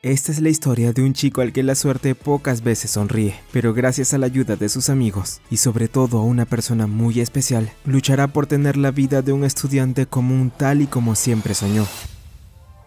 Esta es la historia de un chico al que la suerte pocas veces sonríe, pero gracias a la ayuda de sus amigos, y sobre todo a una persona muy especial, luchará por tener la vida de un estudiante común tal y como siempre soñó.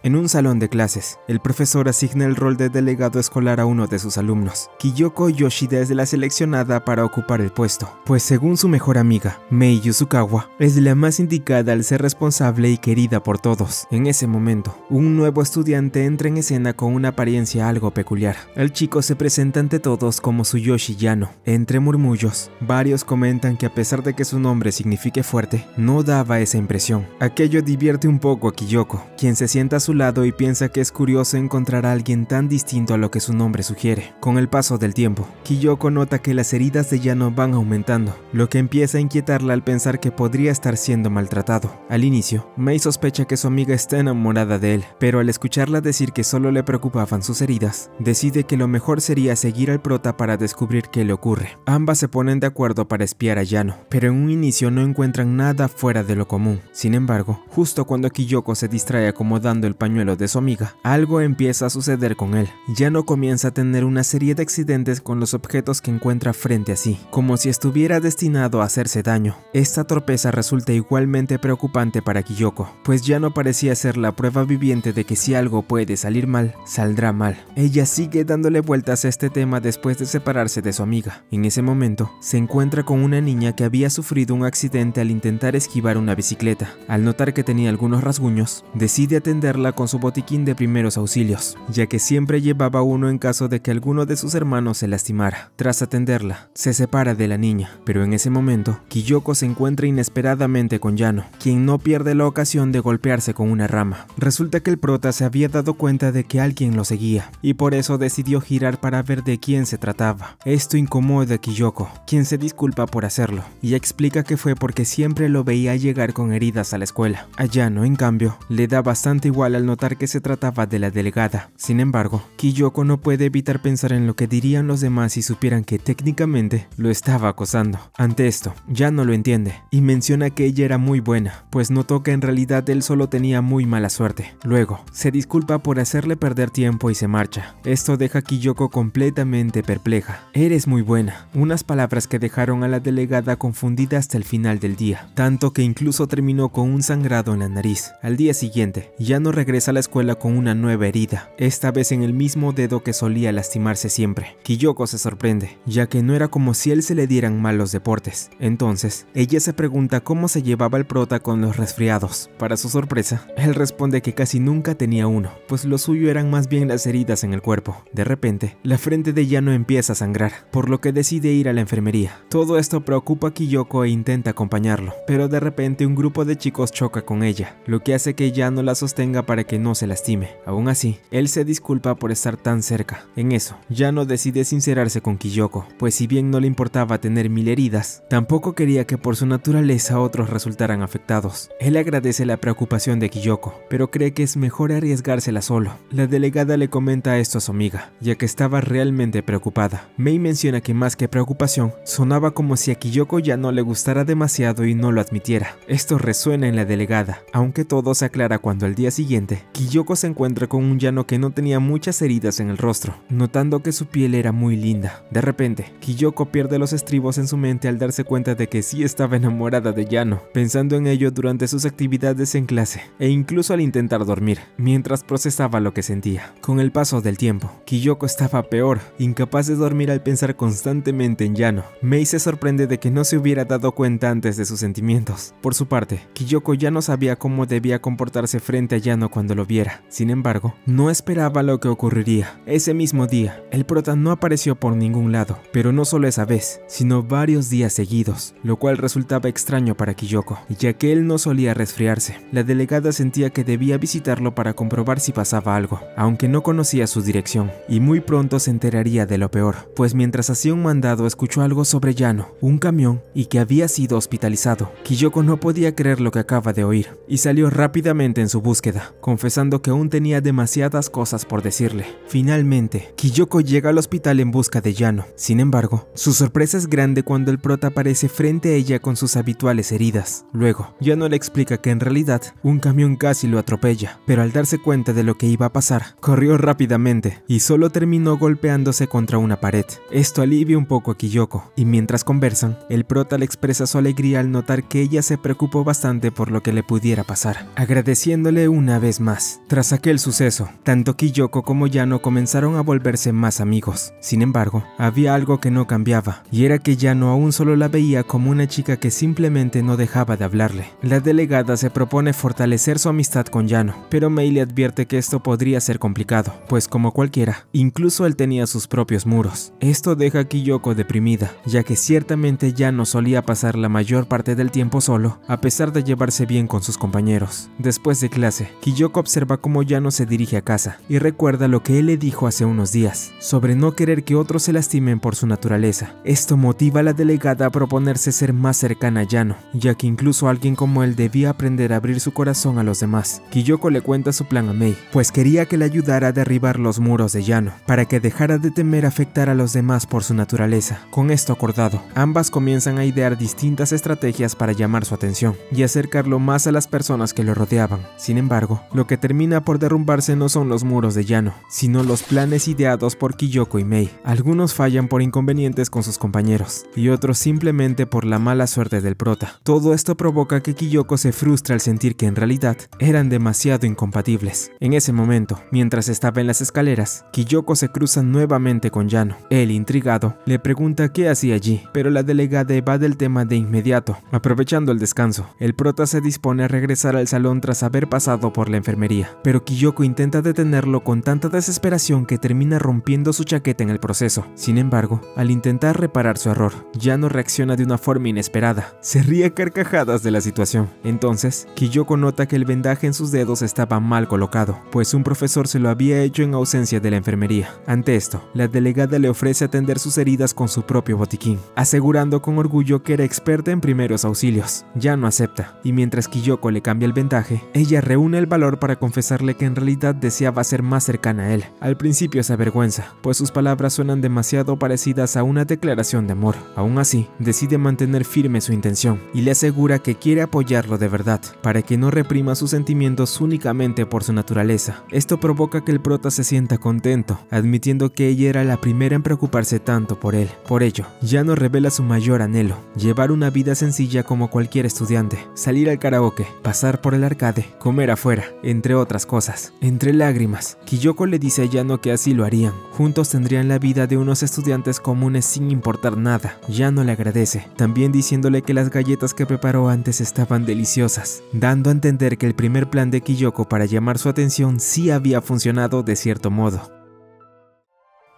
En un salón de clases, el profesor asigna el rol de delegado escolar a uno de sus alumnos. Kiyoko Yoshida es la seleccionada para ocupar el puesto, pues según su mejor amiga, Mei Yusukawa, es la más indicada al ser responsable y querida por todos. En ese momento, un nuevo estudiante entra en escena con una apariencia algo peculiar. El chico se presenta ante todos como Tsuyoshi Yano. Entre murmullos, varios comentan que a pesar de que su nombre signifique fuerte, no daba esa impresión. Aquello divierte un poco a Kiyoko, quien se sienta a su lado y piensa que es curioso encontrar a alguien tan distinto a lo que su nombre sugiere. Con el paso del tiempo, Kiyoko nota que las heridas de Yano van aumentando, lo que empieza a inquietarla al pensar que podría estar siendo maltratado. Al inicio, Mei sospecha que su amiga está enamorada de él, pero al escucharla decir que solo le preocupaban sus heridas, decide que lo mejor sería seguir al prota para descubrir qué le ocurre. Ambas se ponen de acuerdo para espiar a Yano, pero en un inicio no encuentran nada fuera de lo común. Sin embargo, justo cuando Kiyoko se distrae acomodando el pañuelo de su amiga, algo empieza a suceder con él. Yano comienza a tener una serie de accidentes con los objetos que encuentra frente a sí, como si estuviera destinado a hacerse daño. Esta torpeza resulta igualmente preocupante para Kiyoko, pues Yano parecía ser la prueba viviente de que si algo puede salir mal, saldrá mal. Ella sigue dándole vueltas a este tema después de separarse de su amiga. En ese momento, se encuentra con una niña que había sufrido un accidente al intentar esquivar una bicicleta. Al notar que tenía algunos rasguños, decide atenderla con su botiquín de primeros auxilios, ya que siempre llevaba uno en caso de que alguno de sus hermanos se lastimara. Tras atenderla, se separa de la niña, pero en ese momento, Kiyoko se encuentra inesperadamente con Yano, quien no pierde la ocasión de golpearse con una rama. Resulta que el prota se había dado cuenta de que alguien lo seguía, y por eso decidió girar para ver de quién se trataba. Esto incomoda a Kiyoko, quien se disculpa por hacerlo, y explica que fue porque siempre lo veía llegar con heridas a la escuela. A Yano, en cambio, le da bastante igual al notar que se trataba de la delegada. Sin embargo, Kiyoko no puede evitar pensar en lo que dirían los demás si supieran que técnicamente lo estaba acosando. Ante esto, Yano lo entiende y menciona que ella era muy buena, pues notó que en realidad él solo tenía muy mala suerte. Luego, se disculpa por hacerle perder tiempo y se marcha. Esto deja a Kiyoko completamente perpleja. Eres muy buena, unas palabras que dejaron a la delegada confundida hasta el final del día, tanto que incluso terminó con un sangrado en la nariz. Al día siguiente, Yano regresa a la escuela con una nueva herida, esta vez en el mismo dedo que solía lastimarse siempre. Kiyoko se sorprende, ya que no era como si él se le dieran mal los deportes. Entonces, ella se pregunta cómo se llevaba el prota con los resfriados. Para su sorpresa, él responde que casi nunca tenía uno, pues lo suyo eran más bien las heridas en el cuerpo. De repente, la frente de Yano empieza a sangrar, por lo que decide ir a la enfermería. Todo esto preocupa a Kiyoko e intenta acompañarlo, pero de repente un grupo de chicos choca con ella, lo que hace que Yano la sostenga para que no se lastime. Aún así, él se disculpa por estar tan cerca. En eso, Yano decide sincerarse con Kiyoko, pues si bien no le importaba tener 1000 heridas, tampoco quería que por su naturaleza otros resultaran afectados. Él agradece la preocupación de Kiyoko, pero cree que es mejor arriesgársela solo. La delegada le comenta esto a su amiga, ya que estaba realmente preocupada. Mei menciona que más que preocupación, sonaba como si a Kiyoko ya no le gustara demasiado y no lo admitiera. Esto resuena en la delegada, aunque todo se aclara cuando al día siguiente, Kiyoko se encuentra con un Yano que no tenía muchas heridas en el rostro, notando que su piel era muy linda. De repente, Kiyoko pierde los estribos en su mente al darse cuenta de que sí estaba enamorada de Yano, pensando en ello durante sus actividades en clase, e incluso al intentar dormir, mientras procesaba lo que sentía. Con el paso del tiempo, Kiyoko estaba peor, incapaz de dormir al pensar constantemente en Yano. Mei se sorprende de que no se hubiera dado cuenta antes de sus sentimientos. Por su parte, Kiyoko ya no sabía cómo debía comportarse frente a Yano cuando lo viera. Sin embargo, no esperaba lo que ocurriría. Ese mismo día, el prota no apareció por ningún lado, pero no solo esa vez, sino varios días seguidos, lo cual resultaba extraño para Kiyoko, ya que él no solía resfriarse. La delegada sentía que debía visitarlo para comprobar si pasaba algo, aunque no conocía su dirección, y muy pronto se enteraría de lo peor, pues mientras hacía un mandado escuchó algo sobre Yano, un camión, y que había sido hospitalizado. Kiyoko no podía creer lo que acaba de oír, y salió rápidamente en su búsqueda. confesando que aún tenía demasiadas cosas por decirle. Finalmente, Kyoko llega al hospital en busca de Yano. Sin embargo, su sorpresa es grande cuando el prota aparece frente a ella con sus habituales heridas. Luego, Yano le explica que en realidad un camión casi lo atropella, pero al darse cuenta de lo que iba a pasar, corrió rápidamente y solo terminó golpeándose contra una pared. Esto alivia un poco a Kyoko, y mientras conversan, el prota le expresa su alegría al notar que ella se preocupó bastante por lo que le pudiera pasar, agradeciéndole una vez más. Tras aquel suceso, tanto Kyoko como Yano comenzaron a volverse más amigos. Sin embargo, había algo que no cambiaba, y era que Yano aún solo la veía como una chica que simplemente no dejaba de hablarle. La delegada se propone fortalecer su amistad con Yano, pero Mei le advierte que esto podría ser complicado, pues como cualquiera, incluso él tenía sus propios muros. Esto deja a Kyoko deprimida, ya que ciertamente Yano solía pasar la mayor parte del tiempo solo, a pesar de llevarse bien con sus compañeros. Después de clase, Kyoko observa cómo Yano se dirige a casa, y recuerda lo que él le dijo hace unos días, sobre no querer que otros se lastimen por su naturaleza. Esto motiva a la delegada a proponerse ser más cercana a Yano, ya que incluso alguien como él debía aprender a abrir su corazón a los demás. Kyoko le cuenta su plan a Mei, pues quería que le ayudara a derribar los muros de Yano, para que dejara de temer afectar a los demás por su naturaleza. Con esto acordado, ambas comienzan a idear distintas estrategias para llamar su atención y acercarlo más a las personas que lo rodeaban. Sin embargo, lo que termina por derrumbarse no son los muros de Yano, sino los planes ideados por Kyoko y Mei. Algunos fallan por inconvenientes con sus compañeros, y otros simplemente por la mala suerte del prota. Todo esto provoca que Kyoko se frustre al sentir que en realidad eran demasiado incompatibles. En ese momento, mientras estaba en las escaleras, Kyoko se cruza nuevamente con Yano. Él, intrigado, le pregunta qué hacía allí, pero la delegada evade el tema de inmediato. Aprovechando el descanso, el prota se dispone a regresar al salón tras haber pasado por la enfermería, pero Kyoko intenta detenerlo con tanta desesperación que termina rompiendo su chaqueta en el proceso. Sin embargo, al intentar reparar su error, Yano reacciona de una forma inesperada. Se ríe a carcajadas de la situación. Entonces, Kyoko nota que el vendaje en sus dedos estaba mal colocado, pues un profesor se lo había hecho en ausencia de la enfermería. Ante esto, la delegada le ofrece atender sus heridas con su propio botiquín, asegurando con orgullo que era experta en primeros auxilios. Yano acepta, y mientras Kyoko le cambia el vendaje, ella reúne el valor para confesarle que en realidad deseaba ser más cercana a él. Al principio se avergüenza, pues sus palabras suenan demasiado parecidas a una declaración de amor. Aún así, decide mantener firme su intención, y le asegura que quiere apoyarlo de verdad, para que no reprima sus sentimientos únicamente por su naturaleza. Esto provoca que el prota se sienta contento, admitiendo que ella era la primera en preocuparse tanto por él. Por ello, Yano revela su mayor anhelo: llevar una vida sencilla como cualquier estudiante, salir al karaoke, pasar por el arcade, comer afuera, entre otras cosas. Entre lágrimas, Kyoko le dice a Yano que así lo harían. Juntos tendrían la vida de unos estudiantes comunes sin importar nada. Yano le agradece, también diciéndole que las galletas que preparó antes estaban deliciosas, dando a entender que el primer plan de Kyoko para llamar su atención sí había funcionado de cierto modo.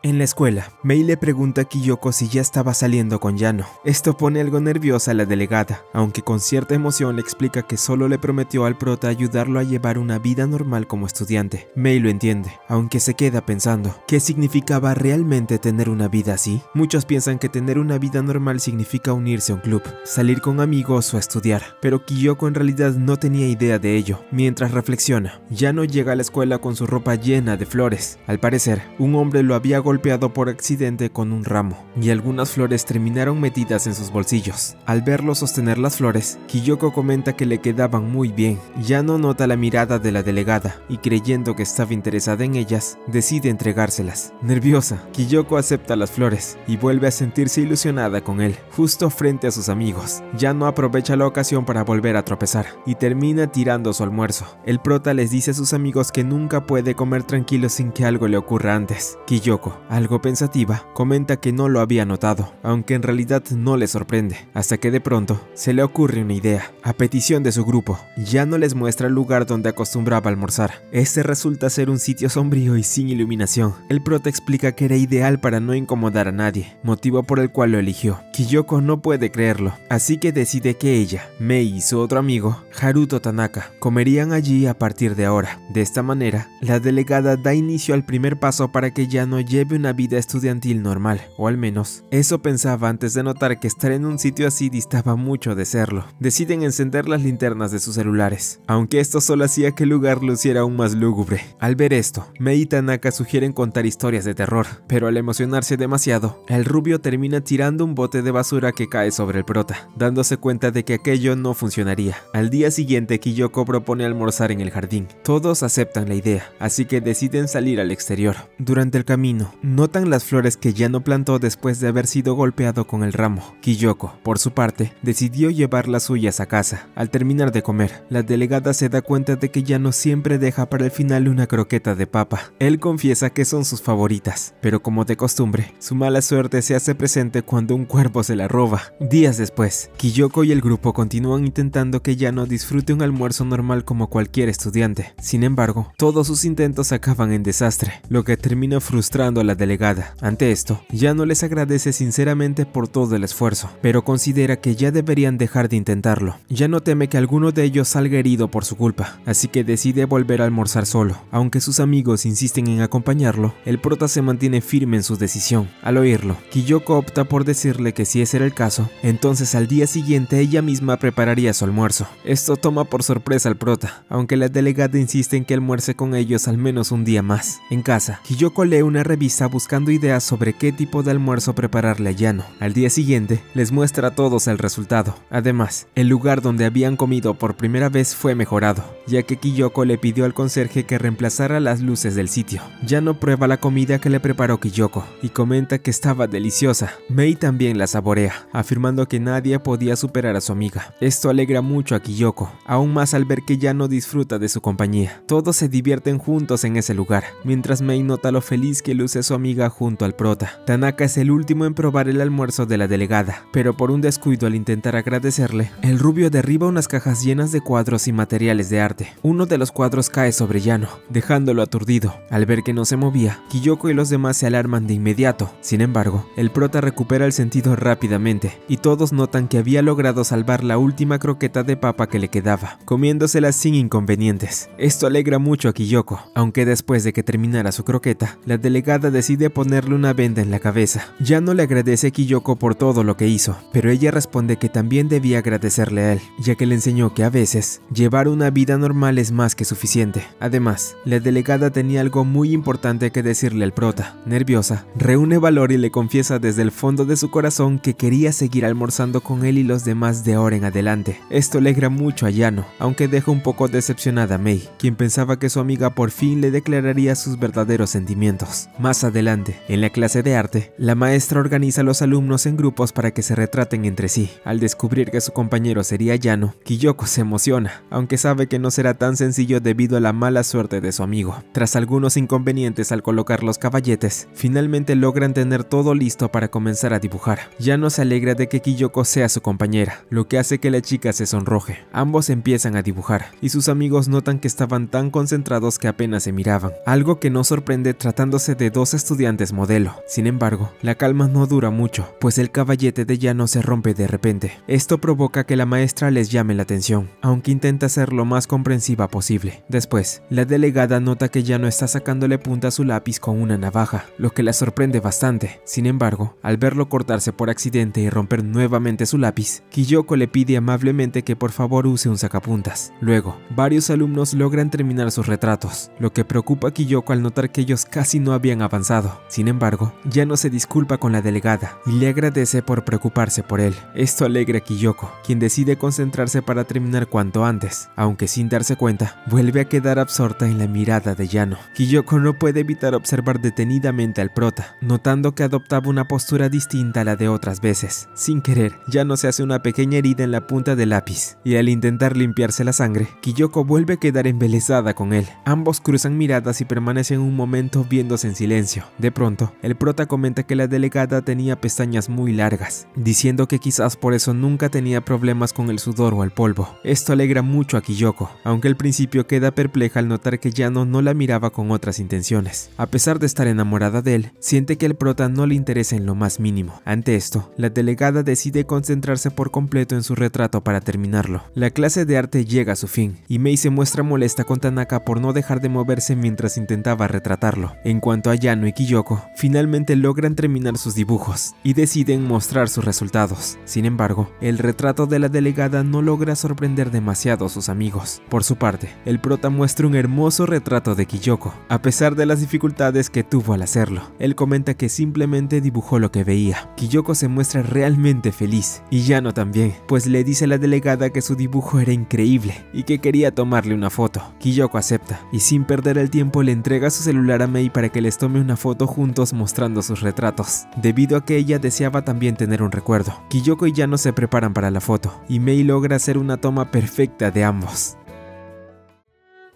En la escuela, Mei le pregunta a Kyoko si ya estaba saliendo con Yano. Esto pone algo nerviosa a la delegada, aunque con cierta emoción le explica que solo le prometió al prota ayudarlo a llevar una vida normal como estudiante. Mei lo entiende, aunque se queda pensando, ¿qué significaba realmente tener una vida así? Muchos piensan que tener una vida normal significa unirse a un club, salir con amigos o estudiar, pero Kyoko en realidad no tenía idea de ello. Mientras reflexiona, Yano llega a la escuela con su ropa llena de flores. Al parecer, un hombre lo había golpeado por accidente con un ramo, y algunas flores terminaron metidas en sus bolsillos. Al verlo sostener las flores, Kyoko comenta que le quedaban muy bien. Yano nota la mirada de la delegada, y creyendo que estaba interesada en ellas, decide entregárselas. Nerviosa, Kyoko acepta las flores, y vuelve a sentirse ilusionada con él, justo frente a sus amigos. Yano aprovecha la ocasión para volver a tropezar, y termina tirando su almuerzo. El prota les dice a sus amigos que nunca puede comer tranquilo sin que algo le ocurra antes. Kyoko, algo pensativa, comenta que no lo había notado, aunque en realidad no le sorprende, hasta que de pronto se le ocurre una idea. A petición de su grupo, Yano les muestra el lugar donde acostumbraba almorzar. Este resulta ser un sitio sombrío y sin iluminación. El prota explica que era ideal para no incomodar a nadie, motivo por el cual lo eligió. Kiyoko no puede creerlo, así que decide que ella, Mei y su otro amigo, Haruto Tanaka, comerían allí a partir de ahora. De esta manera, la delegada da inicio al primer paso para que Yano lleve una vida estudiantil normal, o al menos, eso pensaba antes de notar que estar en un sitio así distaba mucho de serlo. Deciden encender las linternas de sus celulares, aunque esto solo hacía que el lugar luciera aún más lúgubre. Al ver esto, Mei y Tanaka sugieren contar historias de terror, pero al emocionarse demasiado, el rubio termina tirando un bote de basura que cae sobre el prota, dándose cuenta de que aquello no funcionaría. Al día siguiente, Kiyoko propone almorzar en el jardín. Todos aceptan la idea, así que deciden salir al exterior. Durante el camino, notan las flores que Yano plantó después de haber sido golpeado con el ramo. Kiyoko, por su parte, decidió llevar las suyas a casa. Al terminar de comer, la delegada se da cuenta de que Yano siempre deja para el final una croqueta de papa. Él confiesa que son sus favoritas, pero como de costumbre, su mala suerte se hace presente cuando un cuervo se la roba. Días después, Kiyoko y el grupo continúan intentando que Yano disfrute un almuerzo normal como cualquier estudiante. Sin embargo, todos sus intentos acaban en desastre, lo que termina frustrando a la delegada. Ante esto, Yano les agradece sinceramente por todo el esfuerzo, pero considera que ya deberían dejar de intentarlo. Yano teme que alguno de ellos salga herido por su culpa, así que decide volver a almorzar solo. Aunque sus amigos insisten en acompañarlo, el prota se mantiene firme en su decisión. Al oírlo, Kiyoko opta por decirle que si ese era el caso, entonces al día siguiente ella misma prepararía su almuerzo. Esto toma por sorpresa al prota, aunque la delegada insiste en que almuerce con ellos al menos un día más. En casa, Kiyoko lee una revista buscando ideas sobre qué tipo de almuerzo prepararle a Yano. Al día siguiente, les muestra a todos el resultado. Además, el lugar donde habían comido por primera vez fue mejorado, ya que Kiyoko le pidió al conserje que reemplazara las luces del sitio. Yano prueba la comida que le preparó Kiyoko y comenta que estaba deliciosa. Mei también la saborea, afirmando que nadie podía superar a su amiga. Esto alegra mucho a Kiyoko, aún más al ver que Yano disfruta de su compañía. Todos se divierten juntos en ese lugar, mientras Mei nota lo feliz que luce su amiga junto al prota. Tanaka es el último en probar el almuerzo de la delegada, pero por un descuido al intentar agradecerle, el rubio derriba unas cajas llenas de cuadros y materiales de arte. Uno de los cuadros cae sobre Yano, dejándolo aturdido. Al ver que no se movía, Kiyoko y los demás se alarman de inmediato. Sin embargo, el prota recupera el sentido rápidamente, y todos notan que había logrado salvar la última croqueta de papa que le quedaba, comiéndosela sin inconvenientes. Esto alegra mucho a Kiyoko, aunque después de que terminara su croqueta, la delegada decide ponerle una venda en la cabeza. Yano le agradece a Kiyoko por todo lo que hizo, pero ella responde que también debía agradecerle a él, ya que le enseñó que a veces, llevar una vida normal es más que suficiente. Además, la delegada tenía algo muy importante que decirle al prota. Nerviosa, reúne valor y le confiesa desde el fondo de su corazón que quería seguir almorzando con él y los demás de ahora en adelante. Esto alegra mucho a Yano, aunque deja un poco decepcionada a Mei, quien pensaba que su amiga por fin le declararía sus verdaderos sentimientos. Más adelante, en la clase de arte, la maestra organiza a los alumnos en grupos para que se retraten entre sí. Al descubrir que su compañero sería Yano, Kiyoko se emociona, aunque sabe que no será tan sencillo debido a la mala suerte de su amigo. Tras algunos inconvenientes al colocar los caballetes, finalmente logran tener todo listo para comenzar a dibujar. Yano se alegra de que Kiyoko sea su compañera, lo que hace que la chica se sonroje. Ambos empiezan a dibujar, y sus amigos notan que estaban tan concentrados que apenas se miraban, algo que no sorprende tratándose de dos estudiantes modelo. Sin embargo, la calma no dura mucho, pues el caballete de Yano se rompe de repente. Esto provoca que la maestra les llame la atención, aunque intenta ser lo más comprensiva posible. Después, la delegada nota que Yano está sacándole punta a su lápiz con una navaja, lo que la sorprende bastante. Sin embargo, al verlo cortarse por accidente y romper nuevamente su lápiz, Kiyoko le pide amablemente que por favor use un sacapuntas. Luego, varios alumnos logran terminar sus retratos, lo que preocupa a Kiyoko al notar que ellos casi no habían avanzado. Sin embargo, Yano se disculpa con la delegada y le agradece por preocuparse por él. Esto alegra a Kiyoko, quien decide concentrarse para terminar cuanto antes, aunque sin darse cuenta, vuelve a quedar absorta en la mirada de Yano. Kiyoko no puede evitar observar detenidamente al prota, notando que adoptaba una postura distinta a la de otras veces. Sin querer, Yano se hace una pequeña herida en la punta del lápiz, y al intentar limpiarse la sangre, Kiyoko vuelve a quedar embelesada con él. Ambos cruzan miradas y permanecen un momento viéndose en silencio. De pronto, el prota comenta que la delegada tenía pestañas muy largas, diciendo que quizás por eso nunca tenía problemas con el sudor o el polvo. Esto alegra mucho a Kiyoko, aunque al principio queda perpleja al notar que Yano no la miraba con otras intenciones. A pesar de estar enamorada de él, siente que el prota no le interesa en lo más mínimo. Ante esto, la delegada decide concentrarse por completo en su retrato para terminarlo. La clase de arte llega a su fin, y Mei se muestra molesta con Tanaka por no dejar de moverse mientras intentaba retratarlo. En cuanto a Yano y Kyoko, finalmente logran terminar sus dibujos, y deciden mostrar sus resultados. Sin embargo, el retrato de la delegada no logra sorprender demasiado a sus amigos. Por su parte, el prota muestra un hermoso retrato de Kyoko, a pesar de las dificultades que tuvo al hacerlo. Él comenta que simplemente dibujó lo que veía. Kyoko se muestra realmente feliz, y Yano también, pues le dice a la delegada que su dibujo era increíble y que quería tomarle una foto. Kyoko acepta, y sin perder el tiempo le entrega su celular a Mei para que les tome una foto juntos mostrando sus retratos, debido a que ella deseaba también tener un recuerdo. Kyoko y Yano se preparan para la foto, y Mei logra hacer una toma perfecta de ambos.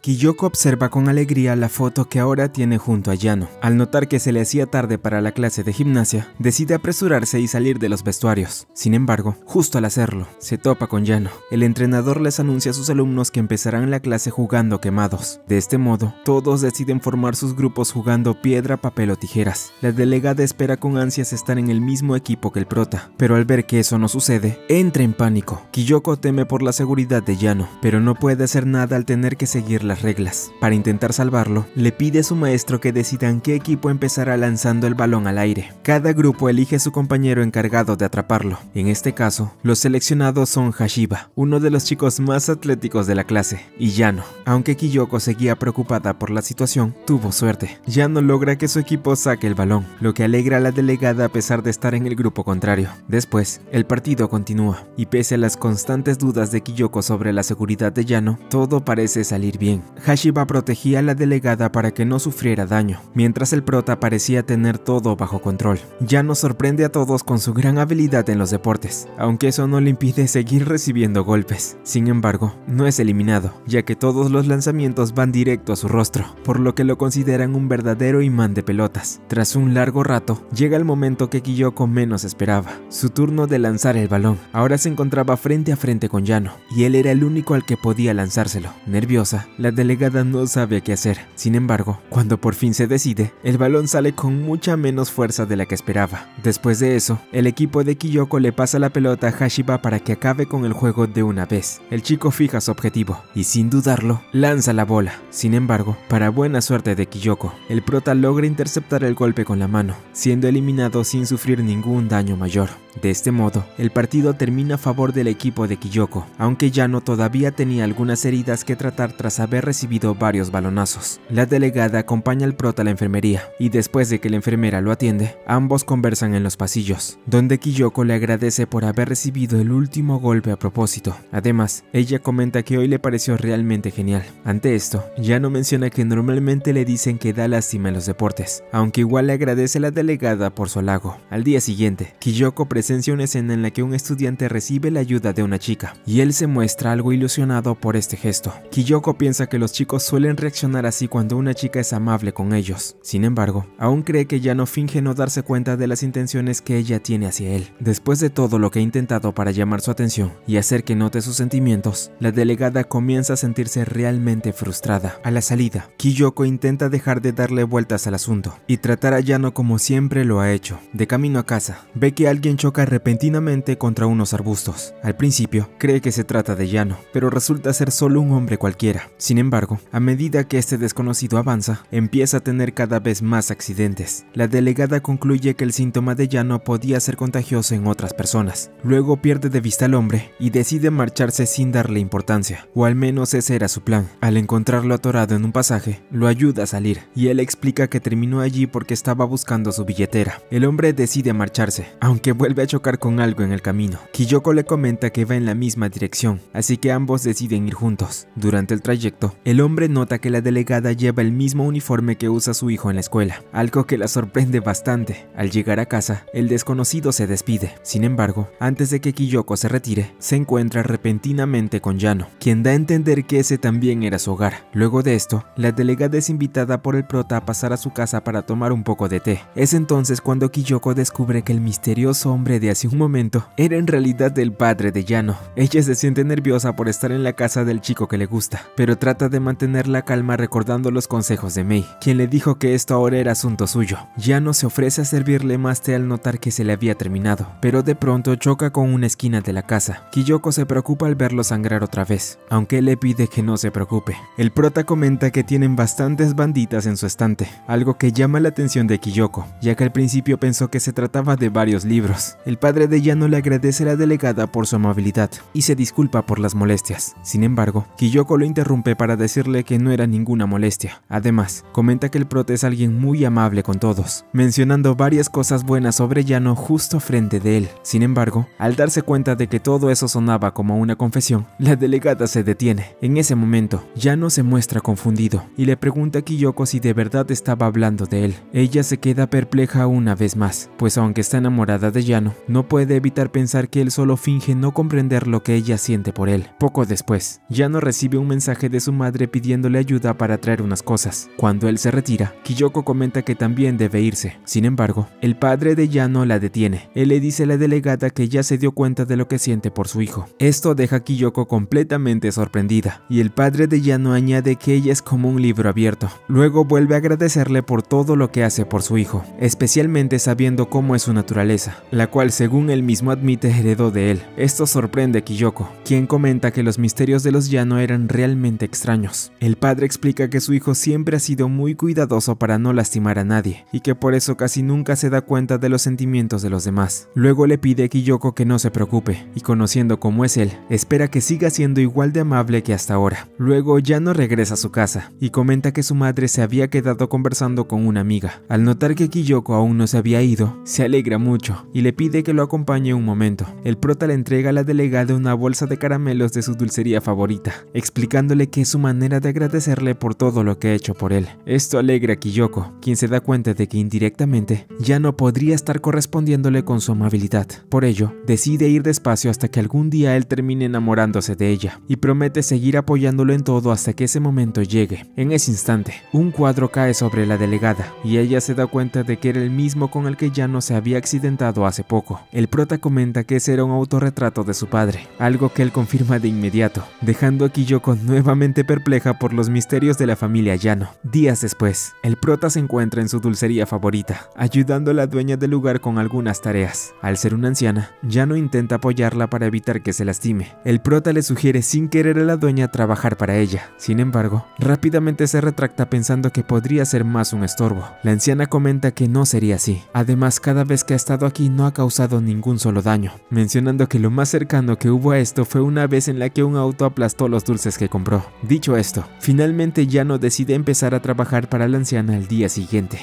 Kyoko observa con alegría la foto que ahora tiene junto a Yano. Al notar que se le hacía tarde para la clase de gimnasia, decide apresurarse y salir de los vestuarios. Sin embargo, justo al hacerlo, se topa con Yano. El entrenador les anuncia a sus alumnos que empezarán la clase jugando quemados. De este modo, todos deciden formar sus grupos jugando piedra, papel o tijeras. La delegada espera con ansias estar en el mismo equipo que el prota, pero al ver que eso no sucede, entra en pánico. Kyoko teme por la seguridad de Yano, pero no puede hacer nada al tener que seguir las reglas. Para intentar salvarlo, le pide a su maestro que decidan qué equipo empezará lanzando el balón al aire. Cada grupo elige a su compañero encargado de atraparlo. En este caso, los seleccionados son Hashiba, uno de los chicos más atléticos de la clase, y Yano. Aunque Kyoko seguía preocupada por la situación, tuvo suerte. Yano logra que su equipo saque el balón, lo que alegra a la delegada a pesar de estar en el grupo contrario. Después, el partido continúa, y pese a las constantes dudas de Kyoko sobre la seguridad de Yano, todo parece salir bien. Hashiba protegía a la delegada para que no sufriera daño, mientras el prota parecía tener todo bajo control. Yano sorprende a todos con su gran habilidad en los deportes, aunque eso no le impide seguir recibiendo golpes. Sin embargo, no es eliminado, ya que todos los lanzamientos van directo a su rostro, por lo que lo consideran un verdadero imán de pelotas. Tras un largo rato, llega el momento que Kyoko menos esperaba, su turno de lanzar el balón. Ahora se encontraba frente a frente con Yano, y él era el único al que podía lanzárselo. Nerviosa, la delegada no sabe qué hacer. Sin embargo, cuando por fin se decide, el balón sale con mucha menos fuerza de la que esperaba. Después de eso, el equipo de Kyoko le pasa la pelota a Hashiba para que acabe con el juego de una vez. El chico fija su objetivo y sin dudarlo, lanza la bola. Sin embargo, para buena suerte de Kyoko, el prota logra interceptar el golpe con la mano, siendo eliminado sin sufrir ningún daño mayor. De este modo, el partido termina a favor del equipo de Kyoko, aunque Yano todavía tenía algunas heridas que tratar tras haber recibido varios balonazos. La delegada acompaña al prota a la enfermería, y después de que la enfermera lo atiende, ambos conversan en los pasillos, donde Kyoko le agradece por haber recibido el último golpe a propósito. Además, ella comenta que hoy le pareció realmente genial. Ante esto, Yano menciona que normalmente le dicen que da lástima en los deportes, aunque igual le agradece a la delegada por su halago. Al día siguiente, Kyoko presencia una escena en la que un estudiante recibe la ayuda de una chica, y él se muestra algo ilusionado por este gesto. Kyoko piensa que los chicos suelen reaccionar así cuando una chica es amable con ellos. Sin embargo, aún cree que Yano finge no darse cuenta de las intenciones que ella tiene hacia él. Después de todo lo que ha intentado para llamar su atención y hacer que note sus sentimientos, la delegada comienza a sentirse realmente frustrada. A la salida, Kyoko intenta dejar de darle vueltas al asunto y tratar a Yano como siempre lo ha hecho. De camino a casa, ve que alguien choca repentinamente contra unos arbustos. Al principio, cree que se trata de Yano, pero resulta ser solo un hombre cualquiera. Sin embargo, a medida que este desconocido avanza, empieza a tener cada vez más accidentes. La delegada concluye que el síntoma de Yano podía ser contagioso en otras personas. Luego pierde de vista al hombre y decide marcharse sin darle importancia, o al menos ese era su plan. Al encontrarlo atorado en un pasaje, lo ayuda a salir, y él explica que terminó allí porque estaba buscando su billetera. El hombre decide marcharse, aunque vuelve a chocar con algo en el camino. Kyoko le comenta que va en la misma dirección, así que ambos deciden ir juntos. Durante el trayecto, el hombre nota que la delegada lleva el mismo uniforme que usa su hijo en la escuela, algo que la sorprende bastante. Al llegar a casa, el desconocido se despide. Sin embargo, antes de que Kyoko se retire, se encuentra repentinamente con Yano, quien da a entender que ese también era su hogar. Luego de esto, la delegada es invitada por el prota a pasar a su casa para tomar un poco de té. Es entonces cuando Kyoko descubre que el misterioso hombre de hace un momento era en realidad el padre de Yano. Ella se siente nerviosa por estar en la casa del chico que le gusta, pero trata trata de mantener la calma recordando los consejos de Mei, quien le dijo que esto ahora era asunto suyo. Yano se ofrece a servirle más té al notar que se le había terminado, pero de pronto choca con una esquina de la casa. Kiyoko se preocupa al verlo sangrar otra vez, aunque él le pide que no se preocupe. El prota comenta que tienen bastantes banditas en su estante, algo que llama la atención de Kiyoko, ya que al principio pensó que se trataba de varios libros. El padre de Yano le agradece a la delegada por su amabilidad y se disculpa por las molestias. Sin embargo, Kiyoko lo interrumpe para decirle que no era ninguna molestia. Además, comenta que el prota es alguien muy amable con todos, mencionando varias cosas buenas sobre Yano justo frente de él. Sin embargo, al darse cuenta de que todo eso sonaba como una confesión, la delegada se detiene. En ese momento, Yano se muestra confundido y le pregunta a Kiyoko si de verdad estaba hablando de él. Ella se queda perpleja una vez más, pues aunque está enamorada de Yano, no puede evitar pensar que él solo finge no comprender lo que ella siente por él. Poco después, Yano recibe un mensaje de su madre pidiéndole ayuda para traer unas cosas. Cuando él se retira, Kiyoko comenta que también debe irse. Sin embargo, el padre de Yano la detiene. Él le dice a la delegada que ya se dio cuenta de lo que siente por su hijo. Esto deja a Kiyoko completamente sorprendida, y el padre de Yano añade que ella es como un libro abierto. Luego vuelve a agradecerle por todo lo que hace por su hijo, especialmente sabiendo cómo es su naturaleza, la cual según él mismo admite heredó de él. Esto sorprende a Kiyoko, quien comenta que los misterios de los Yano eran realmente extraños. El padre explica que su hijo siempre ha sido muy cuidadoso para no lastimar a nadie, y que por eso casi nunca se da cuenta de los sentimientos de los demás. Luego le pide a Kiyoko que no se preocupe, y conociendo cómo es él, espera que siga siendo igual de amable que hasta ahora. Luego Yano regresa a su casa, y comenta que su madre se había quedado conversando con una amiga. Al notar que Kiyoko aún no se había ido, se alegra mucho, y le pide que lo acompañe un momento. El prota le entrega a la delegada una bolsa de caramelos de su dulcería favorita, explicándole que es su manera de agradecerle por todo lo que ha hecho por él. Esto alegra a Kiyoko, quien se da cuenta de que indirectamente Yano podría estar correspondiéndole con su amabilidad. Por ello, decide ir despacio hasta que algún día él termine enamorándose de ella, y promete seguir apoyándolo en todo hasta que ese momento llegue. En ese instante, un cuadro cae sobre la delegada, y ella se da cuenta de que era el mismo con el que Yano se había accidentado hace poco. El prota comenta que ese era un autorretrato de su padre, algo que él confirma de inmediato, dejando a Kiyoko nuevamente perpleja por los misterios de la familia Yano. Días después, el prota se encuentra en su dulcería favorita, ayudando a la dueña del lugar con algunas tareas. Al ser una anciana, Yano intenta apoyarla para evitar que se lastime. El prota le sugiere sin querer a la dueña trabajar para ella. Sin embargo, rápidamente se retracta pensando que podría ser más un estorbo. La anciana comenta que no sería así. Además, cada vez que ha estado aquí no ha causado ningún solo daño, mencionando que lo más cercano que hubo a esto fue una vez en la que un auto aplastó los dulces que compró. Dicho esto, finalmente Yano decide empezar a trabajar para la anciana al día siguiente.